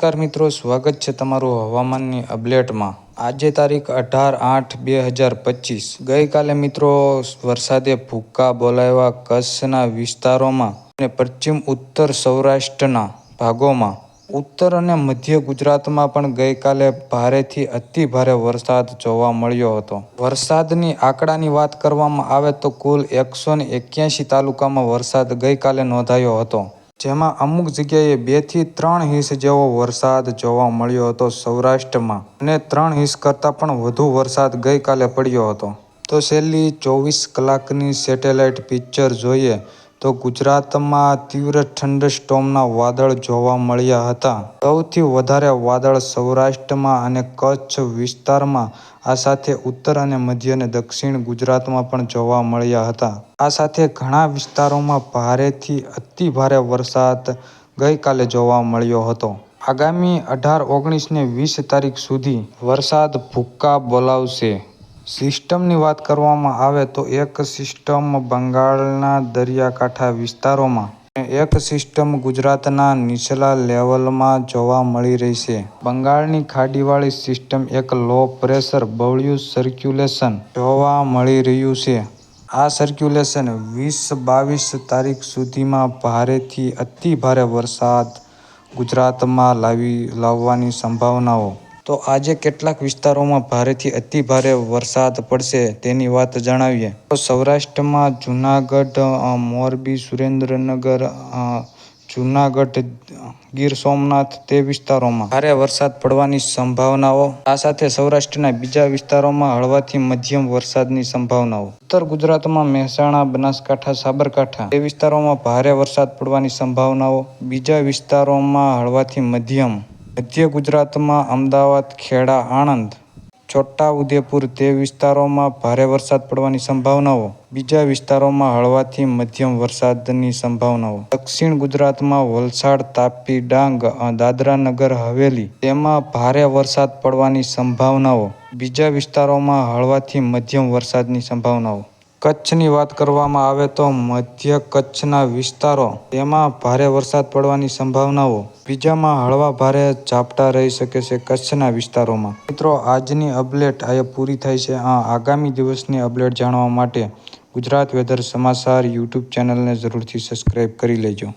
નમસ્કાર મિત્રો, સ્વાગત છે તમારું હવામાનની અપડેટમાં। આજે તારીખ 18/8/2025। ગઈકાલે મિત્રો વરસાદે ભૂક્કા બોલાવ્યા કચ્છના વિસ્તારોમાં અને પશ્ચિમ ઉત્તર સૌરાષ્ટ્રના ભાગોમાં। ઉત્તર અને મધ્ય ગુજરાતમાં પણ ગઈકાલે ભારેથી અતિ ભારે વરસાદ જોવા મળ્યો હતો। વરસાદની આંકડાની વાત કરવામાં આવે તો કુલ 181 તાલુકામાં વરસાદ ગઈકાલે નોંધાયો હતો, જેમાં અમુક જગ્યાએ 2 થી 3 ઇંચ જેવો વરસાદ જોવા મળ્યો હતો સૌરાષ્ટ્રમાં, અને 3 ઇંચ કરતાં પણ વધુ વરસાદ ગઈકાલે પડ્યો હતો। તો છેલ્લી 24 કલાકની સેટેલાઇટ પિક્ચર જોઈએ તો ગુજરાતમાં તીવ્ર થંડરસ્ટોર્મના વાદળ જોવા મળ્યા હતા। સૌથી વધારે વાદળ સૌરાષ્ટ્રમાં અને કચ્છ વિસ્તારમાં, આ સાથે ઉત્તર અને મધ્ય અને દક્ષિણ ગુજરાતમાં પણ જોવા મળ્યા હતા। આ સાથે ઘણા વિસ્તારોમાં ભારેથી અતિ ભારે વરસાદ ગઈકાલે જોવા મળ્યો હતો। આગામી 18, 19 ને 20 તારીખ સુધી વરસાદ ભૂક્કા બોલાવશે। સિસ્ટમની વાત કરવામાં આવે તો એક સિસ્ટમ બંગાળના દરિયાકાંઠા વિસ્તારોમાં અને એક સિસ્ટમ ગુજરાતના નીચલા લેવલમાં જોવા મળી રહી છે। બંગાળની ખાડીવાળી સિસ્ટમ એક લો પ્રેશર બવળ્યું સર્ક્યુલેશન જોવા મળી રહ્યું છે। આ સર્ક્યુલેશન 20-22 તારીખ સુધીમાં ભારેથી અતિ ભારે વરસાદ ગુજરાતમાં લાવવાની સંભાવનાઓ। તો આજે કેટલાક વિસ્તારોમાં ભારેથી અતિ ભારે વરસાદ પડશે તેની વાત જણાવીએ તો સૌરાષ્ટ્રમાં જૂનાગઢ, મોરબી, સુરેન્દ્રનગર, જૂનાગઢ, ગીર સોમનાથ તે વિસ્તારોમાં ભારે વરસાદ પડવાની સંભાવનાઓ। આ સાથે સૌરાષ્ટ્રના બીજા વિસ્તારોમાં હળવાથી મધ્યમ વરસાદની સંભાવનાઓ। ઉત્તર ગુજરાતમાં મહેસાણા, બનાસકાંઠા, સાબરકાંઠા તે વિસ્તારોમાં ભારે વરસાદ પડવાની સંભાવનાઓ। બીજા વિસ્તારોમાં હળવાથી મધ્યમ। મધ્ય ગુજરાતમાં અમદાવાદ, ખેડા, આણંદ, છોટાઉદેપુર તે વિસ્તારોમાં ભારે વરસાદ પડવાની સંભાવનાઓ। બીજા વિસ્તારોમાં હળવાથી મધ્યમ વરસાદની સંભાવનાઓ। દક્ષિણ ગુજરાતમાં વલસાડ, તાપી, ડાંગ, દાદરા નગર હવેલી તેમાં ભારે વરસાદ પડવાની સંભાવનાઓ। બીજા વિસ્તારોમાં હળવાથી મધ્યમ વરસાદની સંભાવનાઓ। કચ્છની વાત કરવામાં આવે તો મધ્ય કચ્છના વિસ્તારો તેમાં ભારે વરસાદ પડવાની સંભાવનાઓ। બીજામાં હળવા ભારે ઝાપટા રહી શકે છે કચ્છના વિસ્તારોમાં। મિત્રો, આજની અપડેટ અહીંયા પૂરી થાય છે। આગામી દિવસની અપડેટ જાણવા માટે ગુજરાત વેધર સમાચાર યુટ્યુબ ચેનલને જરૂરથી સબસ્ક્રાઈબ કરી લેજો।